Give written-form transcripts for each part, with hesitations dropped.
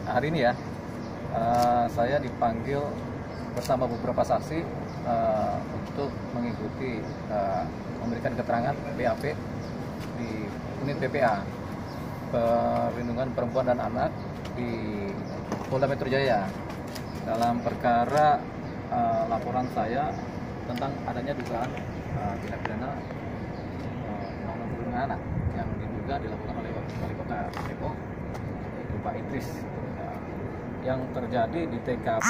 hari ini ya, saya dipanggil bersama beberapa saksi untuk mengikuti memberikan keterangan BAP di unit PPA Perlindungan Perempuan dan Anak di Polda Metro Jaya dalam perkara laporan saya tentang adanya dugaan tindak pidana perlindungan anak yang diduga dilakukan oleh Wali Kota Depok, yaitu Pak Idris, yang terjadi di TKP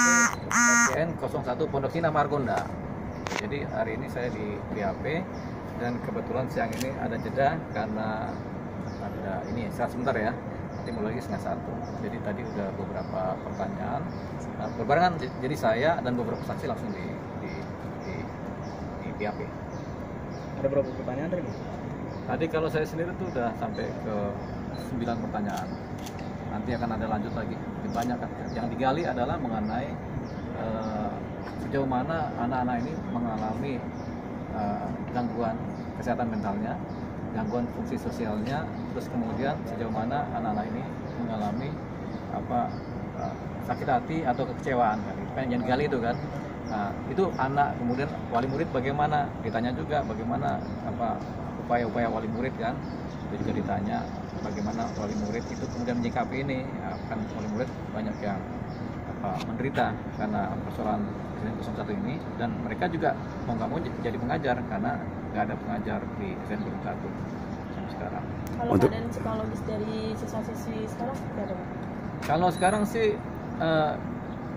SDN 01 Pondok Cina Margonda. Jadi hari ini saya di BAP dan kebetulan siang ini ada jeda karena ada ini sebentar ya, nanti mulai lagi 12:30. Jadi tadi udah beberapa pertanyaan berbarengan, jadi saya dan beberapa saksi langsung di BAP. Ada berapa pertanyaan tadi? Tadi kalau saya sendiri tuh udah sampai ke 9 pertanyaan. Nanti akan ada lanjut lagi. Banyak kan. Yang digali adalah mengenai sejauh mana anak-anak ini mengalami gangguan kesehatan mentalnya, gangguan fungsi sosialnya, terus kemudian sejauh mana anak-anak ini mengalami sakit hati atau kekecewaan. Kan yang digali itu kan. Nah, itu anak, kemudian wali murid bagaimana? Ditanya juga bagaimana upaya-upaya wali murid kan. Itu juga ditanya bagaimana wali murid itu kemudian menyikapi ini. Ya, kan wali murid banyak yang menderita karena persoalan SDN 01 ini, dan mereka juga mau nggak mau jadi pengajar karena nggak ada pengajar di SDN 01 sampai sekarang. Kalau keadaan psikologis dari siswa-siswi sekarang seperti apa? Kalau sekarang sih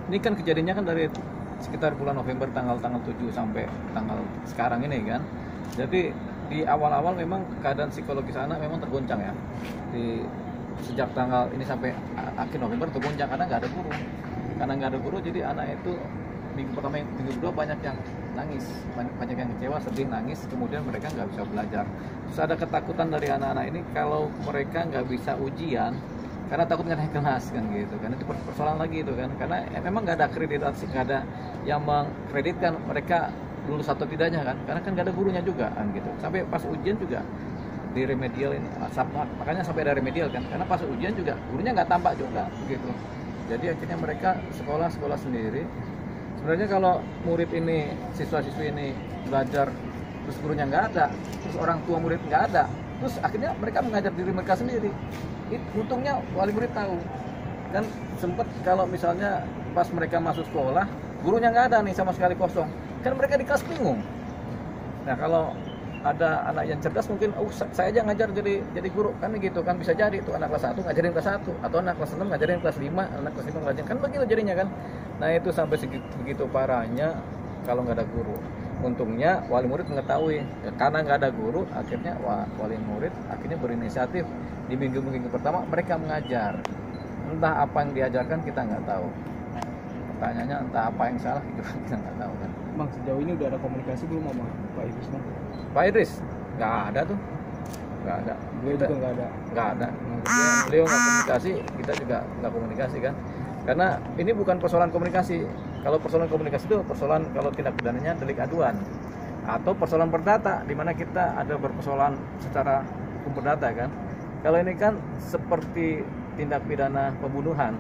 ini kan kejadiannya kan dari sekitar bulan November tanggal 7 sampai tanggal sekarang ini kan. Jadi di awal-awal memang keadaan psikologis anak memang tergoncang ya. Sejak tanggal ini sampai akhir November tergoncang karena nggak ada guru. Karena nggak ada guru, jadi anak itu minggu pertama, minggu kedua banyak yang nangis, banyak yang kecewa, sedih, nangis, kemudian mereka nggak bisa belajar. Terus ada ketakutan dari anak-anak ini kalau mereka nggak bisa ujian karena takut nggak naik kelas kan gitu kan. Itu persoalan lagi itu kan, karena memang nggak ada akreditasi, nggak ada yang mengkreditkan mereka lulus atau tidaknya kan, karena kan nggak ada gurunya juga kan gitu. Sampai pas ujian juga di remedial ini, makanya sampai ada remedial kan, karena pas ujian juga gurunya nggak tampak juga begitu. Jadi akhirnya mereka sekolah sendiri. Sebenarnya kalau murid ini, siswa-siswi ini belajar terus gurunya nggak ada, terus orang tua murid nggak ada, terus akhirnya mereka mengajar diri mereka sendiri. Untungnya wali murid tahu. Dan sempat kalau misalnya pas mereka masuk sekolah, gurunya nggak ada nih, sama sekali kosong. Kan mereka di kelas bingung. Nah kalau ada anak yang cerdas mungkin, saya aja ngajar jadi guru kan gitu kan, bisa jadi itu anak kelas 1 ngajarin kelas 1, atau anak kelas 6 ngajarin kelas 5, anak kelas 5 ngajarin, kan begitu jadinya kan. Nah itu sampai begitu parahnya kalau nggak ada guru. Untungnya wali murid mengetahui, karena nggak ada guru, akhirnya wali murid akhirnya berinisiatif di minggu-minggu pertama mereka mengajar. Entah apa yang diajarkan kita nggak tahu. Pertanyaannya entah apa yang salah itu kita nggak tahu kan. Bang, sejauh ini udah ada komunikasi belum sama Pak Idris? Pak Idris nggak ada tuh, nggak ada. Beliau juga nggak ada. Beliau nggak komunikasi, kita juga nggak komunikasi kan. Karena ini bukan persoalan komunikasi. Kalau persoalan komunikasi itu persoalan kalau tindak pidananya delik aduan atau persoalan perdata, di mana kita ada berpersoalan secara hukum perdata kan. Kalau ini kan seperti tindak pidana pembunuhan,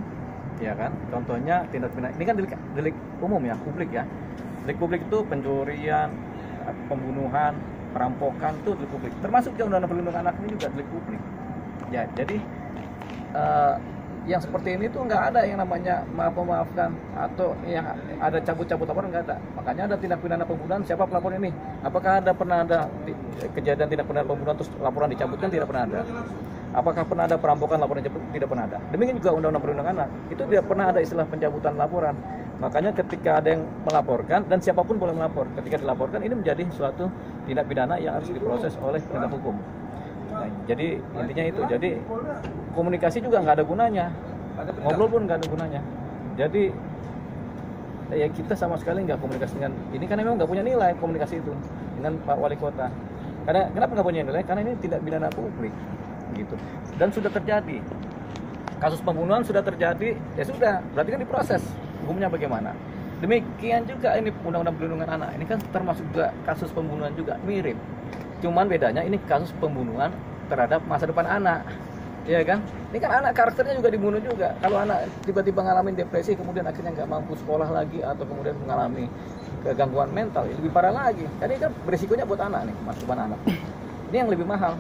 ya kan. Contohnya tindak pidana ini kan delik umum ya, publik ya. Delik publik itu pencurian, pembunuhan, perampokan itu delik publik. Termasuk Undang-Undang Perlindungan Anak ini juga delik publik. Ya, jadi yang seperti ini tuh nggak ada yang namanya maafkan atau yang ada cabut-cabut laporan, nggak ada. Makanya ada tindak pidana pembunuhan, siapa pelapor ini? Apakah pernah ada kejadian tindak pidana pembunuhan terus laporan dicabutkan? Tidak pernah ada. Apakah pernah ada perampokan laporan dicabut? Tidak pernah ada. Demikian juga Undang-Undang Perlindungan Anak, itu tidak pernah ada istilah pencabutan laporan. Makanya ketika ada yang melaporkan, dan siapapun boleh melapor, ketika dilaporkan ini menjadi suatu tindak pidana yang harus diproses oleh penegak hukum. Nah, jadi intinya itu. Jadi komunikasi juga nggak ada gunanya, ngobrol pun nggak ada gunanya. Jadi ya kita sama sekali nggak komunikasi dengan ini, karena memang nggak punya nilai komunikasi itu dengan Pak Wali Kota. Karena kenapa nggak punya nilai? Karena ini tindak pidana publik gitu, dan sudah terjadi kasus pembunuhan, sudah terjadi, ya sudah, berarti kan diproses hukumnya bagaimana. Demikian juga ini Undang-Undang Perlindungan Anak, ini kan termasuk juga kasus pembunuhan juga, mirip. Cuman bedanya ini kasus pembunuhan terhadap masa depan anak. Iya kan? Ini kan anak karakternya juga dibunuh juga. Kalau anak tiba-tiba ngalamin depresi, kemudian akhirnya nggak mampu sekolah lagi atau kemudian mengalami kegangguan mental, lebih parah lagi. Kan ini kan berisikonya buat anak nih, Mas Tuban anak. Ini yang lebih mahal.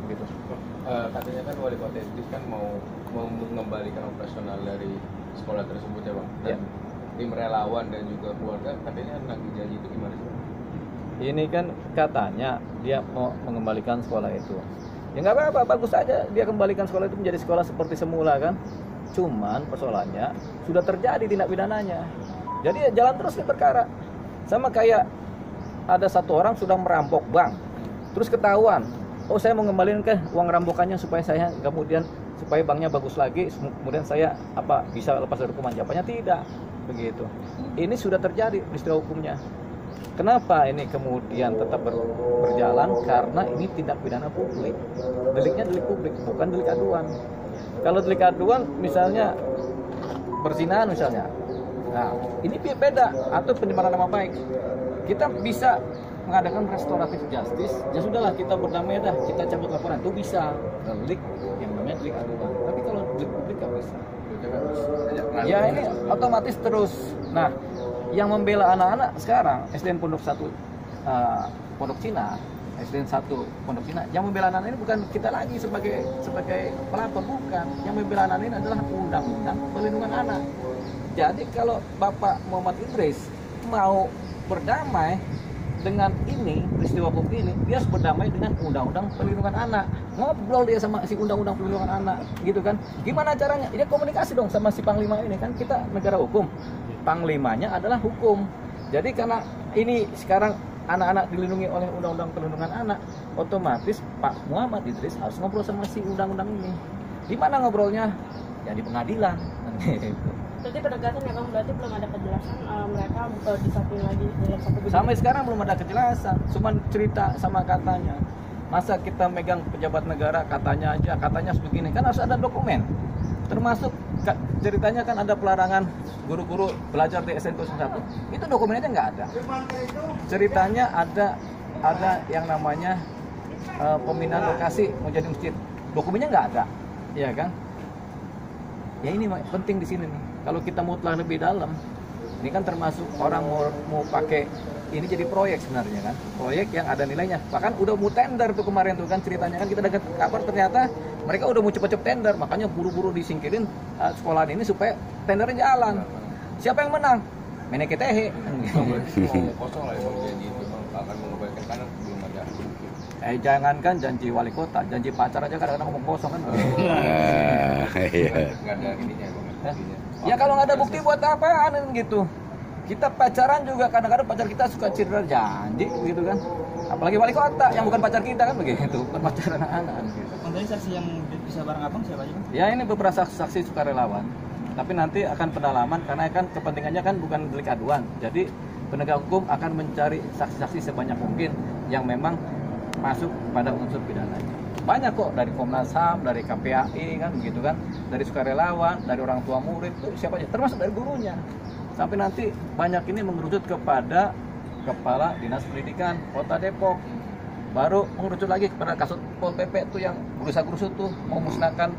Gitu. Katanya kan wali kota Idris kan mau mengembalikan operasional dari sekolah tersebut ya bang. Dan tim relawan dan juga keluarga katanya nagih janji itu gimana sih? Ini kan katanya dia mau mengembalikan sekolah itu. Ya nggak apa-apa, bagus aja dia kembalikan sekolah itu menjadi sekolah seperti semula kan. Cuman persoalannya sudah terjadi tindak pidananya. Jadi ya jalan terus nih perkara. Sama kayak ada satu orang sudah merampok bank, terus ketahuan, oh saya mau ngembaliin ke uang rampokannya supaya saya kemudian supaya banknya bagus lagi, kemudian saya bisa lepas dari hukuman. Jawabannya tidak begitu. Ini sudah terjadi peristiwa hukumnya. Kenapa ini kemudian tetap berjalan? Karena ini tindak pidana publik. Deliknya delik publik, bukan delik aduan. Kalau delik aduan misalnya perzinahan misalnya. Nah, ini beda atau pencemaran nama baik. Kita bisa mengadakan restoratif justice. Ya sudahlah kita berdamai dah, kita cabut laporan itu bisa. Delik yang namanya delik aduan. Tapi kalau delik publik nggak bisa. Ya ini otomatis terus. Nah, yang membela anak-anak sekarang SDN Pondok 1 Pondok Cina, SDN 1 Pondok Cina, yang membela anak ini bukan kita lagi sebagai pelapor, bukan. Yang membela anak ini adalah Undang-Undang Perlindungan Anak. Jadi kalau Bapak Muhammad Idris mau berdamai dengan ini peristiwa hukum ini, dia harus berdamai dengan Undang-Undang Perlindungan Anak. Ngobrol dia sama si Undang-Undang Perlindungan Anak, gitu kan? Gimana caranya? Dia komunikasi dong sama si Panglima ini, kan kita negara hukum. Panglimanya adalah hukum. Jadi karena ini sekarang anak-anak dilindungi oleh Undang-Undang Perlindungan Anak, otomatis Pak Muhammad Idris harus ngobrol sama si undang-undang ini. Di mana ngobrolnya? Ya di pengadilan. Berarti penegasan ya Kang, berarti belum ada kejelasan mereka disatuin lagi dalam satu gedung. Sampai sekarang belum ada kejelasan, cuman cerita sama katanya. Masa kita megang pejabat negara katanya aja, katanya sebegini, kan harus ada dokumen. Termasuk ceritanya kan ada pelarangan guru-guru belajar di SDN 01. Itu dokumennya nggak ada. Ceritanya ada yang namanya pemindahan lokasi mau jadi masjid. Dokumennya nggak ada, ya kan? Ya ini penting di sini nih. Kalau kita mau telah lebih dalam, ini kan termasuk orang mau pakai ini jadi proyek sebenarnya kan, proyek yang ada nilainya. Bahkan udah mau tender tuh kemarin tuh kan ceritanya kan kita dapat kabar ternyata mereka udah mau cepet-cepet tender, makanya buru-buru disingkirin sekolahan ini supaya tendernya jalan. Siapa yang menang? Meneketehe. Kosong lah ya janji itu akan mengembalikan kanan belum ada. Jangankan janji wali kota, janji pacar aja kadang-kadang ngomong kosong kan. Nggak ada ininya. Ya kalau nggak ada bukti buat apaan gitu. Kita pacaran juga kadang-kadang pacar kita suka cedera janji begitu kan. Apalagi wali kota yang bukan pacar kita kan begitu, bukan pacar anak-anak gitu. Untuk saksi yang bisa bareng abang siapa aja? Ya ini beberapa saksi sukarelawan. Tapi nanti akan pendalaman karena kan kepentingannya kan bukan delik aduan. Jadi penegak hukum akan mencari saksi-saksi sebanyak mungkin yang memang masuk pada unsur pidananya. Banyak kok dari Komnas HAM, dari KPAI kan begitu kan, dari sukarelawan, dari orang tua murid itu siapa aja, termasuk dari gurunya. Sampai nanti banyak ini mengerucut kepada Kepala Dinas Pendidikan Kota Depok. Baru mengerucut lagi kepada Kasut Pol PP itu yang berusaha-gerusut tuh mau musnahkan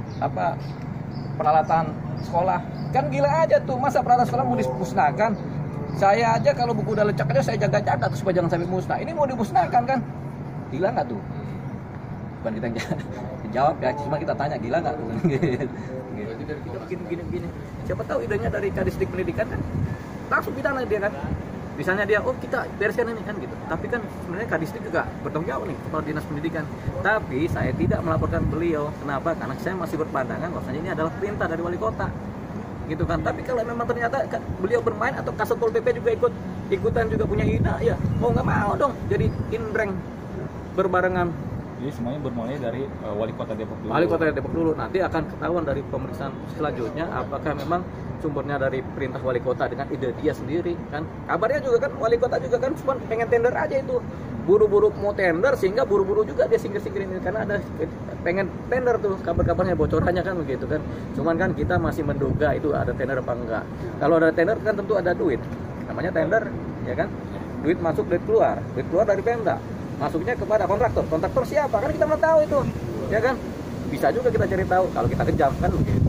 peralatan sekolah. Kan gila aja tuh, masa peralatan sekolah mau dimusnahkan? Saya aja kalau buku udah lecek aja saya jaga-jaga tuh supaya jangan sampai musnah. Ini mau dimusnahkan kan? Gila nggak tuh? Bukan kita yang jawab ya, cuma kita tanya gila nggak tuh? Gini. Siapa tahu idenya dari Kadisdik Pendidikan kan langsung pidana dia kan. Misalnya dia, oh kita bereskan ini kan gitu. Tapi kan sebenarnya Kadisdik juga bertanggung jawab nih Kepala Dinas Pendidikan. Tapi saya tidak melaporkan beliau. Kenapa? Karena saya masih berpandangan bahwasanya ini adalah perintah dari wali kota. Gitu kan. Tapi kalau memang ternyata beliau bermain atau Kasat Pol PP juga ikutan juga punya ide, ya mau nggak mau dong jadi inbreng berbarengan. Jadi semuanya bermulai dari wali kota Depok dulu. Wali kota Depok dulu, nanti akan ketahuan dari pemeriksaan selanjutnya apakah memang sumbernya dari perintah wali kota dengan ide dia sendiri kan. Kabarnya juga kan wali kota juga kan cuma pengen tender aja itu. Buru-buru mau tender sehingga buru-buru juga dia singkir-singkirin ini karena ada pengen tender tuh, kabar-kabarnya bocorannya kan begitu kan. Cuman kan kita masih menduga itu ada tender apa enggak. Kalau ada tender kan tentu ada duit. Namanya tender ya kan. Duit masuk, duit keluar dari Pemda. Masuknya kepada kontraktor siapa? Kan kita belum tahu itu, ya kan? bisa juga kita cari tahu kalau kita kejam kan begitu.